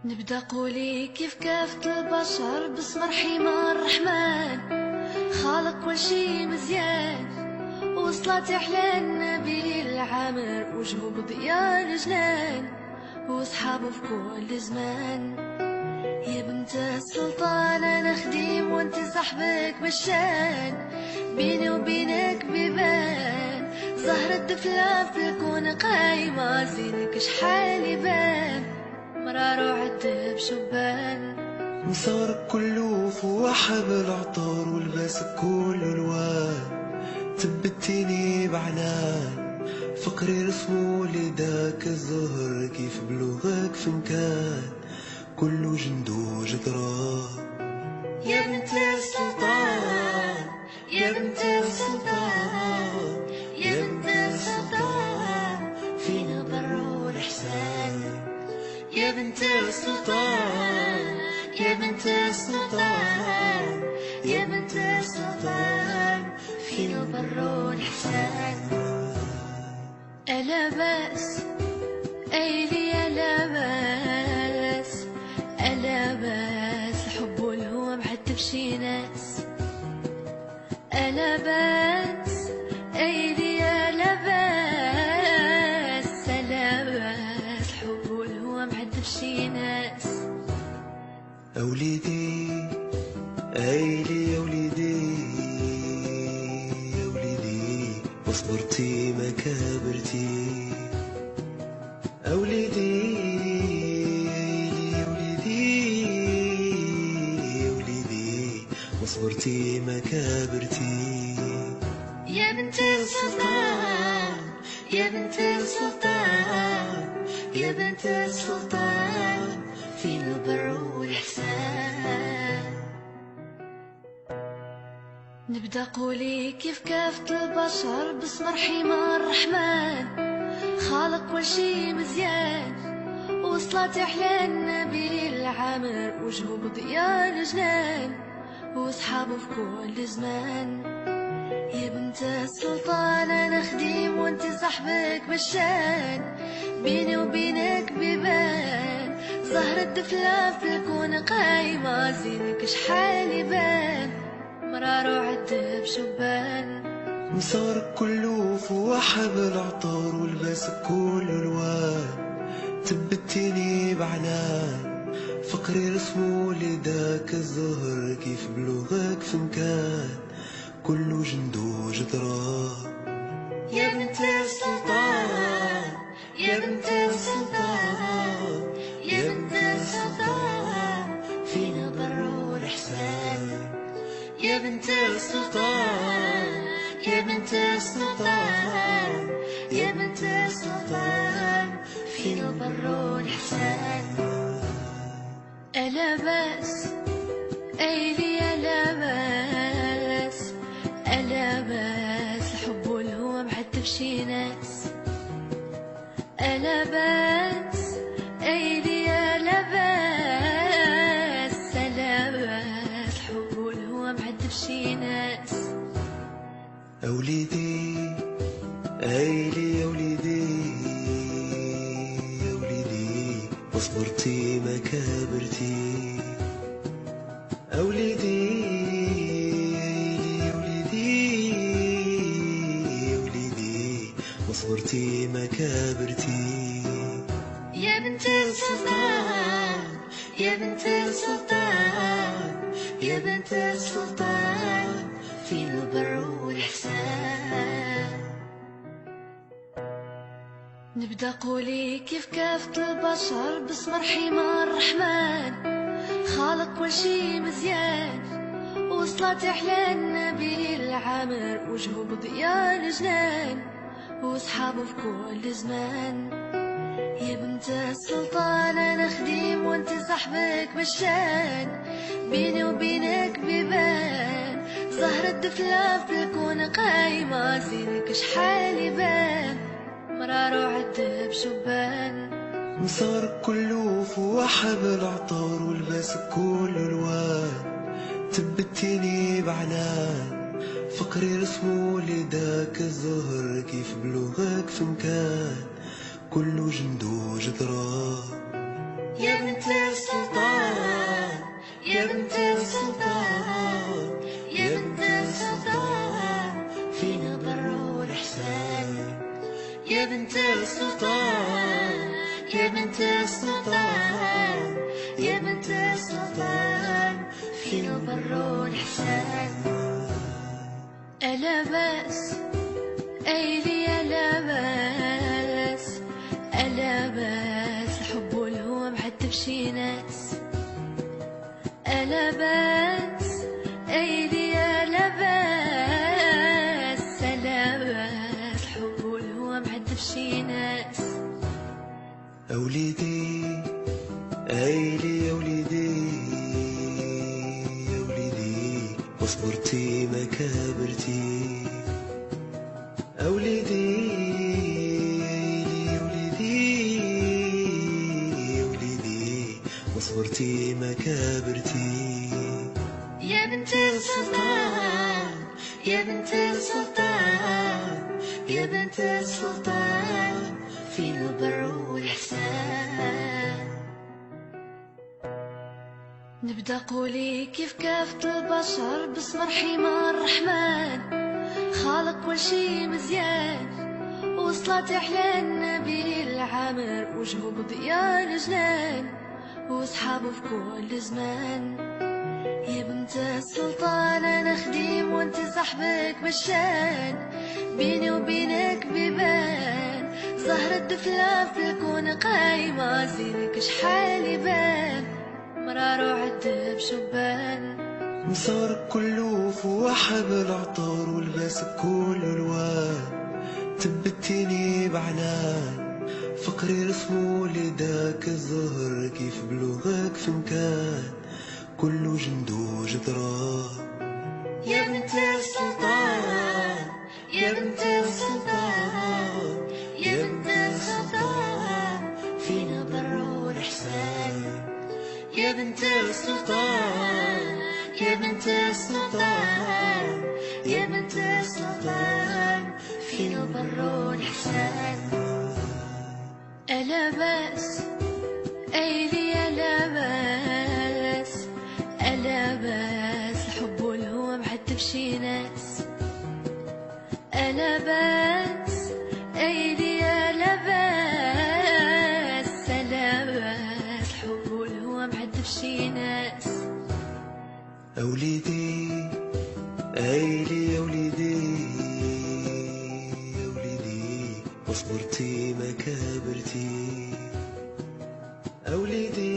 نبدا قولي كيف كافة البشر باسم رحيم الرحمن، خالق كل شي مزيان، وصلاتي أحلى النبي العامر، وجهه بضياء جنان، وصحابه في كل زمان. يا بنت السلطان أنا خديم وانت صاحبك بالشان، بيني وبينك بيبان زهرة دفلة في الكون قايمة، زينك شحال يبان مرار وعد بشبان. مسارك كله فواحة بالعطر ولباسك كل الوان، ثبتيني بعنان فقري رسمو لداك الزهر، كيف بلوغك في مكان كله جندو جدران. يا بنت السلطان يا بنت السلطان يا بنت السلطان، فينا بر والإحسان. يا بنت السلطان يا بنت السلطان يا بنت السلطان، فينا البر والإحسان. ألا بأس أيدي ألا بأس ألا بأس، الحب والهوى محتف شي ناس. ألا بأس أيدي ألا بأس ألا بأس، الحب والهوى محتف شي ناس. أوليدي أيلي يا وليدي يا وليدي، وصبرتي ما كبرتي. أوليدي أيلي يا وليدي يا وليدي، وصبرتي ما كبرتي. يا بنت السلطان يا بنت السلطان يا بنت السلطان، فينا البر والإحسان. نبدا قولي كيف كافة البشر باسم رحيم الرحمن، خالق كل شي مزيان، وصلاتي أحلى النبي العامر، وجهه بضياء جنان، وصحابه في كل زمان. يا بنت السلطان أنا خديم وانت صاحبك بالشان، بيني وبينك بيبان زهرة دفلة في الكون قايمة، زينك شحال يبان مرار وعد بشبان. مسارك كله فواحة بالعطر ولباسك كل الوان، ثبتيني بعنان فقري رسمو لداك الزهر، كيف بلوغك في مكان كله جندو جدران. يا بنت السلطان يا بنت السلطان يا بنت السلطان، فينا البر والإحسان. يا بنت السلطان يا بنت السلطان يا بنت السلطان، فينا البر والإحسان. ألا بأس أيدي ألا بأس ألا بأس، الحب والهوى محتف شي ناس. ألا بأس أيدي ألا بأس ألا بأس، الحب والهوى محتف شي ناس. أوليدي أيلي يا وليدي يا وليدي، وصبرتي ما كبرتي. أوليدي أيلي يا وليدي يا وليدي، وصبرتي ما كبرتي. يا بنت السلطان يا بنت السلطان يا بنت السلطان، فينا البر والإحسان. نبدا قولي كيف كافة البشر باسم رحيم الرحمن، خالق كل شي مزيان، وصلاتي أحلى النبي العامر، وجهه بضياء جنان، وصحابه في كل زمان. يا بنت السلطان أنا خديم وانت صاحبك بالشان، بيني وبينك بيبان زهرة دفلة في الكون قايمة، زينك شحال يبان مرار وعد بشبان. مسارك كله فواحة بالعطر ولباسك كل الوان، ثبتيني بعنان فقري رسمو لداك الزهر، كيف بلوغك في مكان كله جندو جدران. يا بنت السلطان يا بنت السلطان فين البر والإحسان. ألا بأس أيلي ألا بأس ألا بأس الحب والهوى معذب شي ناس. ألا بأس أيلي ألا بأس ألا بأس الحب والهوى معذب شي ناس. أوليدي أيلي أوليدي يا وليدي وصبرتي ما كبرتي. أوليدي أيلي أوليدي يا وليدي وصبرتي ما كبرتي. يا بنت السلطان يا بنت السلطان يا بنت السلطان فين البر والإحسان. نبدا قولي كيف كافة البشر باسم رحيم الرحمن خالق كل شي مزيان وصلاة على النبي العامر وجهه بضياء جنان وصحابه في كل زمان. يا بنت السلطان انا خديم وانت صاحبك بالشان بيني وبينك بيبان زهرة دفلة في الكون قايمة زينك شحال يبان مرار وعذب شبان. مسارك كله فوحة بالعطار ولباسك كله الوان تبتيني بعنان فقري رسمو لداك الزهر كيف بلوغك في مكان كله جندو جدران. يا بنت السلطان يا بنت السلطان يا بنت السلطان فين البر والإحسان. يا بنت السلطان يا بنت السلطان يا بنت السلطان فين البر والإحسان. ألا بأس أيلي ألا بأس ألا بأس الحب والهوى معذب شي ناس. ألا بأس أيلي ألا بأس ألا بأس الحب والهوى معذب شي ناس. أوليدي أيلي أوليدي يا وليدي وصبرتي ما كبرتي. أوليدي